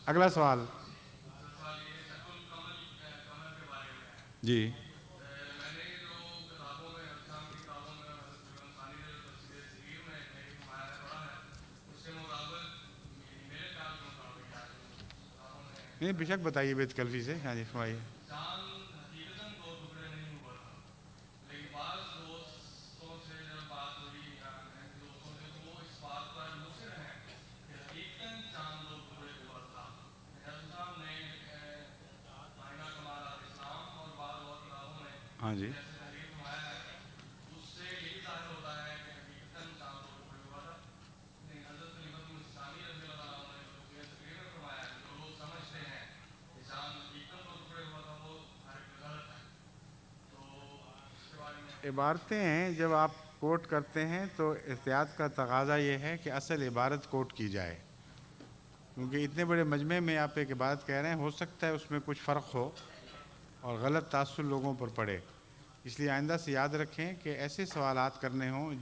اگلا سوال جی نہیں بے شک بتائیے بیت کلفی سے. ہاں جی فرمائیے. ہاں جی عبارتیں ہیں جب آپ کوٹ کرتے ہیں تو احتیاط کا تقاضا یہ ہے کہ اصل عبارت کوٹ کی جائے، کیونکہ اتنے بڑے مجمع میں آپ ایک عبارت کہہ رہے ہیں، ہو سکتا ہے اس میں کچھ فرق ہو اور غلط تاثر لوگوں پر پڑے. اس لیے آئندہ سے یاد رکھیں کہ ایسے سوالات کرنے ہوں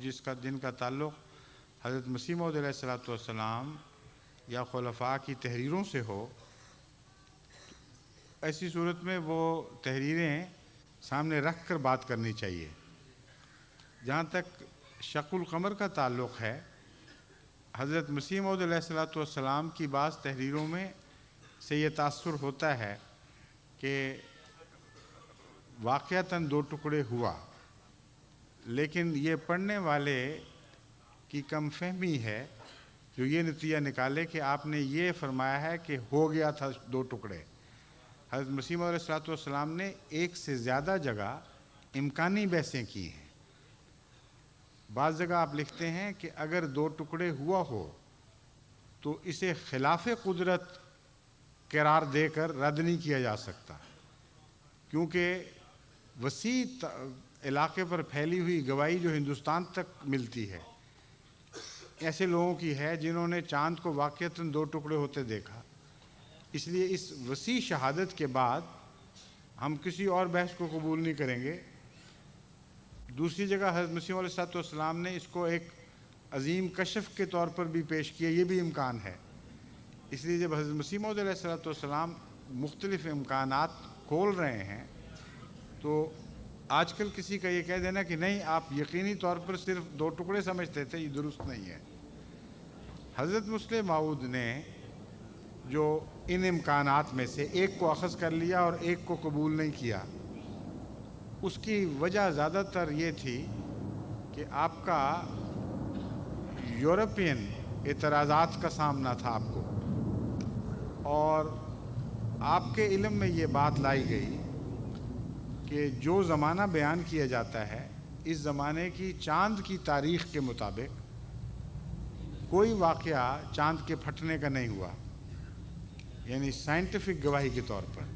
جن کا تعلق حضرت مسیح موعود علیہ الصلوۃ والسلام یا خلفاء کی تحریروں سے ہو. ایسی صورت میں وہ تحریریں سامنے رکھ کر بات کرنی چاہیے. جہاں تک شق القمر کا تعلق ہے، حضرت مسیح موعود علیہ الصلوۃ والسلام کی بعض تحریروں میں سے یہ تاثر ہوتا ہے کہ واقعتاً 2 ٹکڑے ہوا، لیکن یہ پڑھنے والے کی کم فہمی ہے جو یہ نتیجہ نکالے کہ آپ نے یہ فرمایا ہے کہ ہو گیا تھا 2 ٹکڑے. حضرت مسیح موعود علیہ الصلوۃ والسلام نے ایک سے زیادہ جگہ امکانی بحثیں کی ہیں. بعض جگہ آپ لکھتے ہیں کہ اگر 2 ٹکڑے ہوا ہو تو اسے خلاف قدرت قرار دے کر رد نہیں کیا جا سکتا، کیونکہ وسیع علاقے پر پھیلی ہوئی گواہی جو ہندوستان تک ملتی ہے ایسے لوگوں کی ہے جنہوں نے چاند کو واقعتاً 2 ٹکڑے ہوتے دیکھا. اس لیے اس وسیع شہادت کے بعد ہم کسی اور بحث کو قبول نہیں کریں گے. دوسری جگہ حضرت مسیح علیہ الصلوۃ والسلام نے اس کو ایک عظیم کشف کے طور پر بھی پیش کیا، یہ بھی امکان ہے. اس لیے جب حضرت مسیح موعود علیہ الصلوۃ والسلام مختلف امکانات کھول رہے ہیں تو آج کل کسی کا یہ کہہ دینا کہ نہیں آپ یقینی طور پر صرف 2 ٹکڑے سمجھتے تھے، یہ درست نہیں ہے. حضرت مسیح موعود نے جو ان امکانات میں سے ایک کو اخذ کر لیا اور ایک کو قبول نہیں کیا، اس کی وجہ زیادہ تر یہ تھی کہ آپ کا یورپین اعتراضات کا سامنا تھا آپ کو، اور آپ کے علم میں یہ بات لائی گئی کہ جو زمانہ بیان کیا جاتا ہے اس زمانے کی چاند کی تاریخ کے مطابق کوئی واقعہ چاند کے پھٹنے کا نہیں ہوا، یعنی سائنٹیفک گواہی کے طور پر.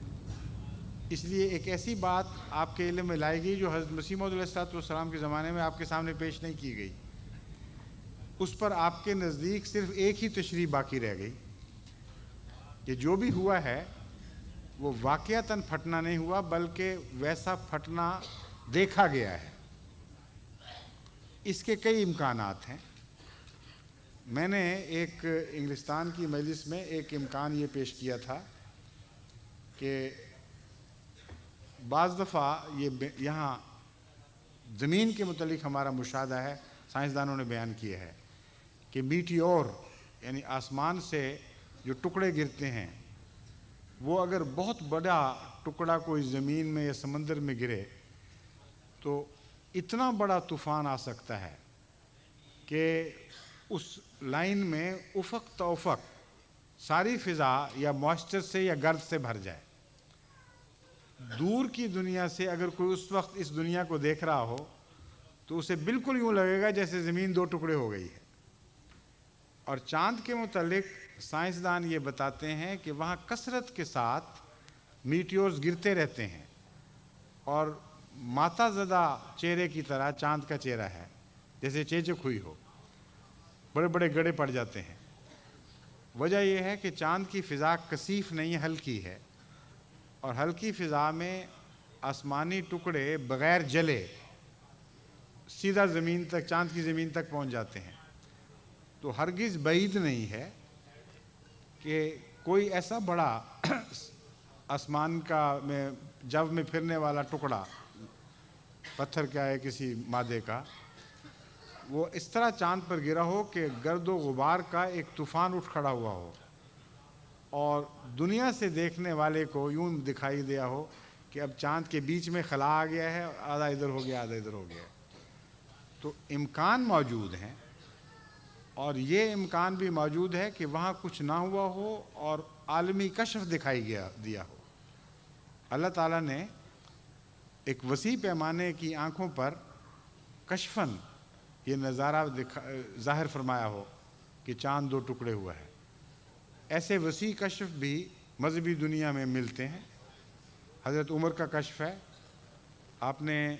اس لیے ایک ایسی بات آپ کے علم میں لائی گئی جو حضرت مسیح موعود علیہ الصلوۃ والسلام کے زمانے میں آپ کے سامنے پیش نہیں کی گئی. اس پر آپ کے نزدیک صرف ایک ہی تشریح باقی رہ گئی کہ جو بھی ہوا ہے وہ واقعتاً پھٹنا نہیں ہوا بلکہ ویسا پھٹنا دیکھا گیا ہے. اس کے کئی امکانات ہیں. میں نے ایک انگلستان کی مجلس میں ایک امکان یہ پیش کیا تھا کہ بعض دفعہ یہاں زمین کے متعلق ہمارا مشاہدہ ہے، سائنسدانوں نے بیان کیا ہے کہ میٹیور یعنی آسمان سے جو ٹکڑے گرتے ہیں وہ اگر بہت بڑا ٹکڑا کوئی زمین میں یا سمندر میں گرے تو اتنا بڑا طوفان آ سکتا ہے کہ اس لائن میں افق تا افق ساری فضا یا موئسچر سے یا گرد سے بھر جائے. دور کی دنیا سے اگر کوئی اس وقت اس دنیا کو دیکھ رہا ہو تو اسے بالکل یوں لگے گا جیسے زمین 2 ٹکڑے ہو گئی ہے. اور چاند کے متعلق سائنسدان یہ بتاتے ہیں کہ وہاں کثرت کے ساتھ میٹیورز گرتے رہتے ہیں اور ماتا زدہ چہرے کی طرح چاند کا چہرہ ہے، جیسے چیچک ہوئی ہو، بڑے بڑے گڑھے پڑ جاتے ہیں. وجہ یہ ہے کہ چاند کی فضا کثیف نہیں ہلکی ہے، اور ہلکی فضا میں آسمانی ٹکڑے بغیر جلے سیدھا زمین تک، چاند کی زمین تک پہنچ جاتے ہیں. تو ہرگز بعید نہیں ہے کہ کوئی ایسا بڑا آسمان کا میں جب میں پھرنے والا ٹکڑا پتھر کیا ہے کسی مادے کا، وہ اس طرح چاند پر گرا ہو کہ گرد و غبار کا ایک طوفان اٹھ کھڑا ہوا ہو، اور دنیا سے دیکھنے والے کو یوں دکھائی دیا ہو کہ اب چاند کے بیچ میں خلا آ گیا ہے، آدھا ادھر ہو گیا آدھا ادھر ہو گیا. تو امکان موجود ہیں، اور یہ امکان بھی موجود ہے کہ وہاں کچھ نہ ہوا ہو اور عالمی کشف دکھائی دیا ہو. اللہ تعالیٰ نے ایک وسیع پیمانے کی آنکھوں پر کشفاً یہ نظارہ ظاہر فرمایا ہو کہ چاند 2 ٹکڑے ہوا ہے. ایسے وسیع کشف بھی مذہبی دنیا میں ملتے ہیں. حضرت عمر کا کشف ہے، آپ نے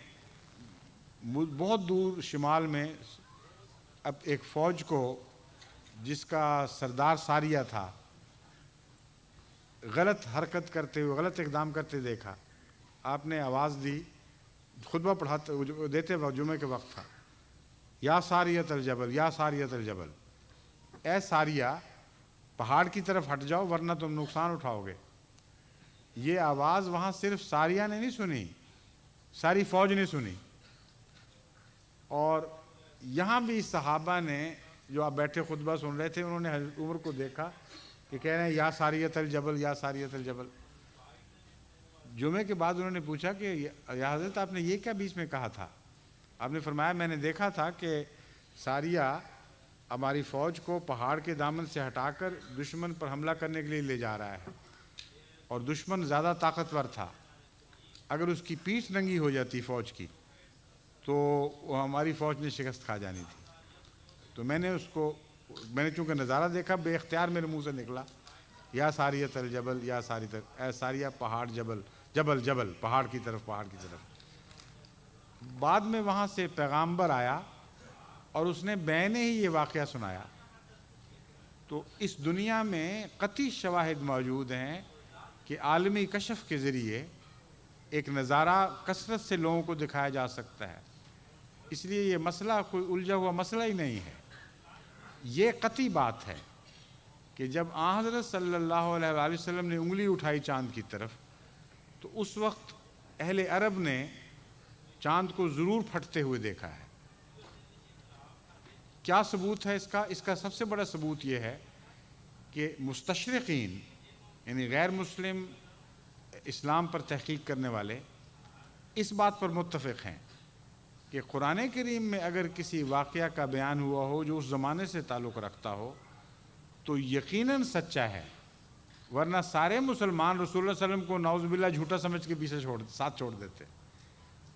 بہت دور شمال میں اب ایک فوج کو جس کا سردار ساریہ تھا غلط حرکت کرتے ہوئے غلط اقدام کرتے دیکھا. آپ نے آواز دی، خطبہ پڑھاتے دیتے وقت جمعے کے وقت تھا، یا ساریۃ الجبل یا ساریۃ الجبل، اے ساریہ پہاڑ کی طرف ہٹ جاؤ ورنہ تم نقصان اٹھاؤ گے. یہ آواز وہاں صرف ساریہ نے نہیں سنی، ساری فوج نے سنی. اور یہاں بھی صحابہ نے جو آپ بیٹھے خطبہ سن رہے تھے، انہوں نے حضرت عمر کو دیکھا کہ کہہ رہے ہیں یا ساریۃ الجبل یا ساریۃ الجبل. جمعے کے بعد انہوں نے پوچھا کہ یا حضرت آپ نے یہ کیا بیچ میں کہا تھا؟ آپ نے فرمایا میں نے دیکھا تھا کہ ساریہ ہماری فوج کو پہاڑ کے دامن سے ہٹا کر دشمن پر حملہ کرنے کے لیے لے جا رہا ہے، اور دشمن زیادہ طاقتور تھا. اگر اس کی پیٹھ ننگی ہو جاتی فوج کی تو وہ ہماری فوج نے شکست کھا جانی تھی. تو میں نے چونکہ نظارہ دیکھا، بے اختیار میرے منہ سے نکلا یا ساریۃ الجبل یا اے ساریہ پہاڑ جبل جبل جبل پہاڑ کی طرف پہاڑ کی طرف. بعد میں وہاں سے پیغامبر آیا اور اس نے بینے ہی یہ واقعہ سنایا. تو اس دنیا میں قطعی شواہد موجود ہیں کہ عالمی کشف کے ذریعے ایک نظارہ کثرت سے لوگوں کو دکھایا جا سکتا ہے. اس لیے یہ مسئلہ کوئی الجھا ہوا مسئلہ ہی نہیں ہے. یہ قطعی بات ہے کہ جب آن حضرت صلی اللہ علیہ وآلہ وسلم نے انگلی اٹھائی چاند کی طرف، تو اس وقت اہل عرب نے چاند کو ضرور پھٹتے ہوئے دیکھا ہے. کیا ثبوت ہے اس کا؟ اس کا سب سے بڑا ثبوت یہ ہے کہ مستشرقین یعنی غیر مسلم اسلام پر تحقیق کرنے والے اس بات پر متفق ہیں کہ قرآن کریم میں اگر کسی واقعہ کا بیان ہوا ہو جو اس زمانے سے تعلق رکھتا ہو تو یقیناً سچا ہے، ورنہ سارے مسلمان رسول اللہ صلی اللہ علیہ وسلم کو نعوذ باللہ جھوٹا سمجھ کے پیچھے ساتھ چھوڑ دیتے،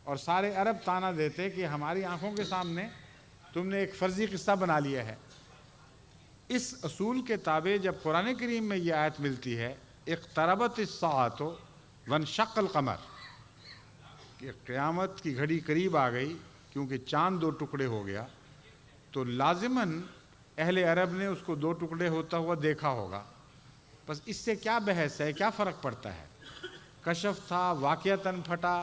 اور سارے عرب تانا دیتے کہ ہماری آنکھوں کے سامنے تم نے ایک فرضی قصہ بنا لیا ہے. اس اصول کے تابع جب قرآن کریم میں یہ آیت ملتی ہے اقتربت الساعۃ وانشق القمر، کہ قیامت کی گھڑی قریب آ گئی کیونکہ چاند 2 ٹکڑے ہو گیا، تو لازماً اہل عرب نے اس کو 2 ٹکڑے ہوتا ہوا دیکھا ہوگا. بس اس سے کیا بحث ہے، کیا فرق پڑتا ہے؟ کشف تھا، واقعتاً پھٹا،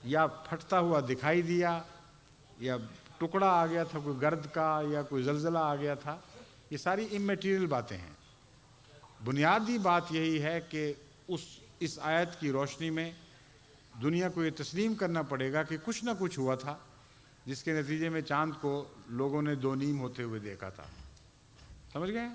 یا پھٹتا ہوا دکھائی دیا، یا ٹکڑا آ گیا تھا کوئی گرد کا، یا کوئی زلزلہ آ گیا تھا. یہ ساری امیٹیریل باتیں ہیں. بنیادی بات یہی ہے کہ اس آیت کی روشنی میں دنیا کو یہ تسلیم کرنا پڑے گا کہ کچھ نہ کچھ ہوا تھا جس کے نتیجے میں چاند کو لوگوں نے 2 نیم ہوتے ہوئے دیکھا تھا. سمجھ گئے؟